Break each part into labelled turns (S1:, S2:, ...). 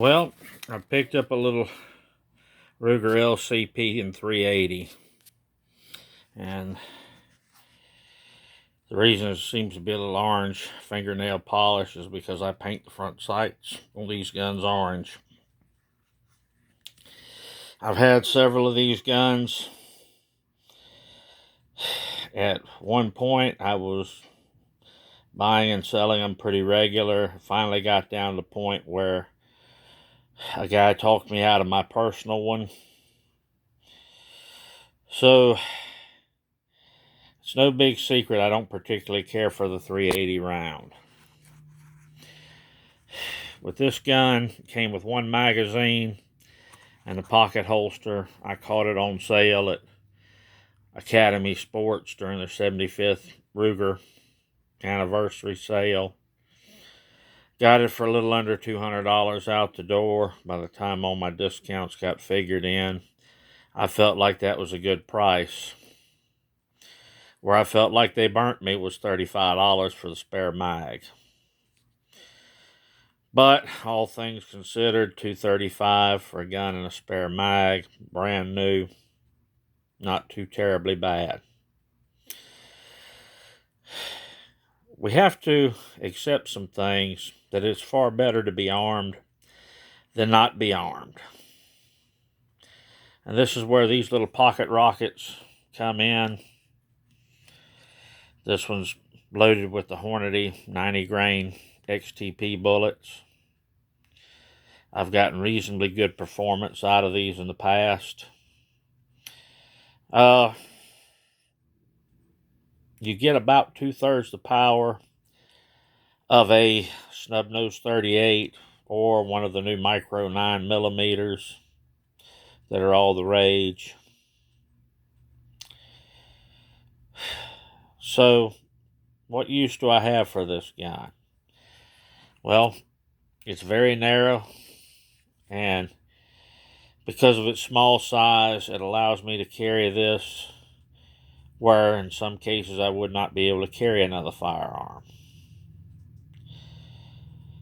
S1: Well, I picked up a little Ruger LCP in 380, and the reason it seems to be a little orange fingernail polish is because I paint the front sights on these guns orange. I've had several of these guns. At one point, I was buying and selling them pretty regular. Finally got down to the point where a guy talked me out of my personal one. So it's no big secret I don't particularly care for the 380 round. With this gun, it came with one magazine and a pocket holster. I caught it on sale at Academy Sports during their 75th Ruger anniversary sale. Got it for a little under $200 out the door. By the time all my discounts got figured in, I felt like that was a good price. Where I felt like they burnt me was $35 for the spare mag. But all things considered, $235 for a gun and a spare mag, brand new, not too terribly bad. We have to accept some things, that it's far better to be armed than not be armed. And this is where these little pocket rockets come in. This one's loaded with the Hornady 90 grain XTP bullets. I've gotten reasonably good performance out of these in the past. You get about 2/3 the power of a snub nose 38 or one of the new micro 9mm that are all the rage. So, what use do I have for this gun? Well, it's very narrow, and because of its small size, it allows me to carry this where in some cases I would not be able to carry another firearm.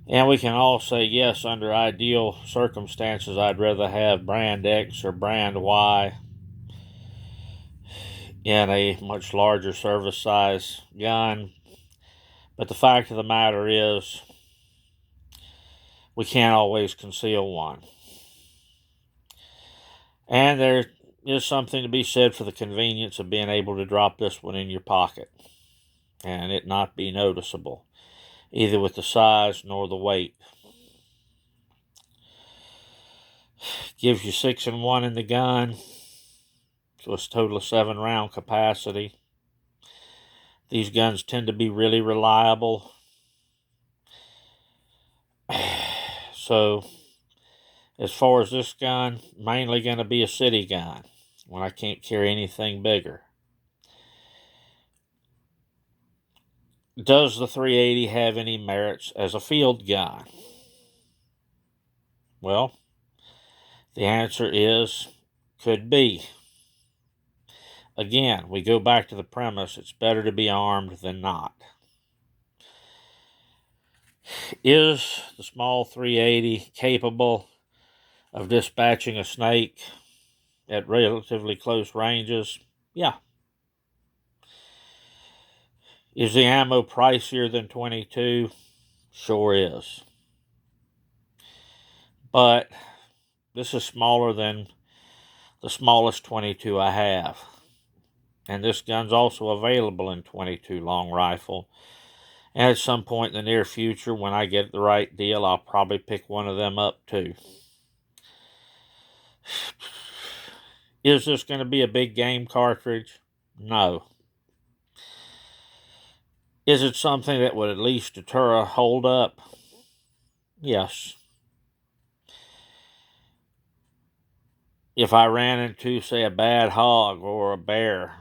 S1: And we can all say, yes, under ideal circumstances, I'd rather have brand X or brand Y in a much larger service size gun. But the fact of the matter is, we can't always conceal one. And there is something to be said for the convenience of being able to drop this one in your pocket and it not be noticeable, either with the size nor the weight. Gives you 6-in-1 in the gun, so it's a total of 7-round capacity. These guns tend to be really reliable. So, as far as this gun, mainly going to be a city gun when I can't carry anything bigger. Does the 380 have any merits as a field gun? Well, the answer is could be. Again, we go back to the premise, it's better to be armed than not. Is the small 380 capable of dispatching a snake at relatively close ranges? Yeah. Is the ammo pricier than 22? Sure is. But this is smaller than the smallest 22 I have. And this gun's also available in 22 long rifle. And at some point in the near future, when I get the right deal, I'll probably pick one of them up too. Is this going to be a big game cartridge? No. Is it something that would at least deter a holdup? Yes. If I ran into, say, a bad hog or a bear,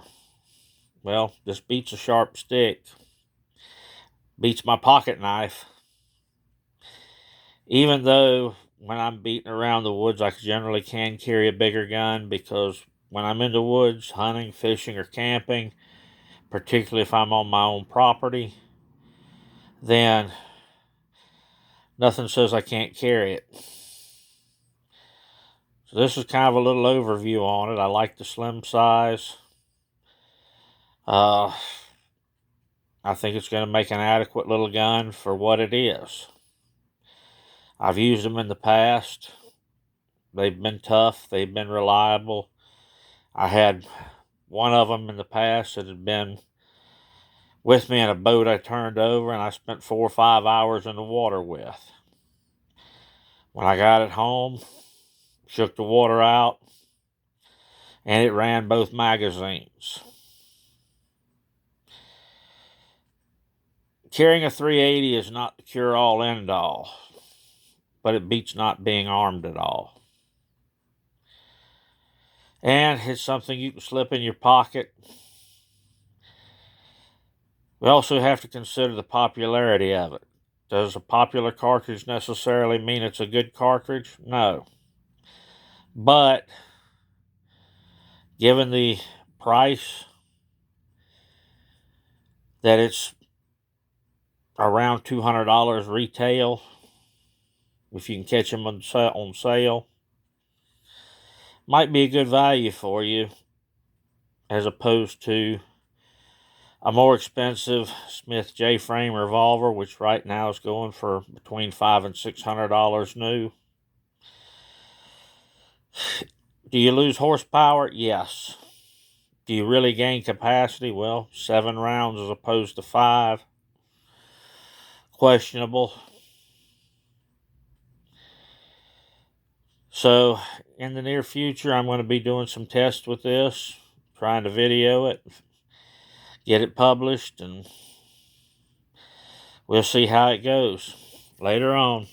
S1: well, this beats a sharp stick. Beats my pocket knife. Even though when I'm beating around the woods, I generally can carry a bigger gun, because when I'm in the woods, hunting, fishing, or camping, particularly if I'm on my own property, then nothing says I can't carry it. So this is kind of a little overview on it. I like the slim size. I think it's going to make an adequate little gun for what it is. I've used them in the past. They've been tough. They've been reliable. I had one of them in the past that had been with me in a boat I turned over, and I spent 4 or 5 hours in the water with. When I got it home, shook the water out, and it ran both magazines. Carrying a 380 is not the cure-all, end-all, but it beats not being armed at all. And it's something you can slip in your pocket. We also have to consider the popularity of it. Does a popular cartridge necessarily mean it's a good cartridge? No. But given the price that it's around $200 retail, if you can catch them on sale, might be a good value for you, as opposed to a more expensive Smith J-frame revolver, which right now is going for between $500 and $600 new. Do you lose horsepower? Yes. Do you really gain capacity? Well, 7 rounds as opposed to 5. Questionable. So, in the near future, I'm going to be doing some tests with this, trying to video it, get it published, and we'll see how it goes later on.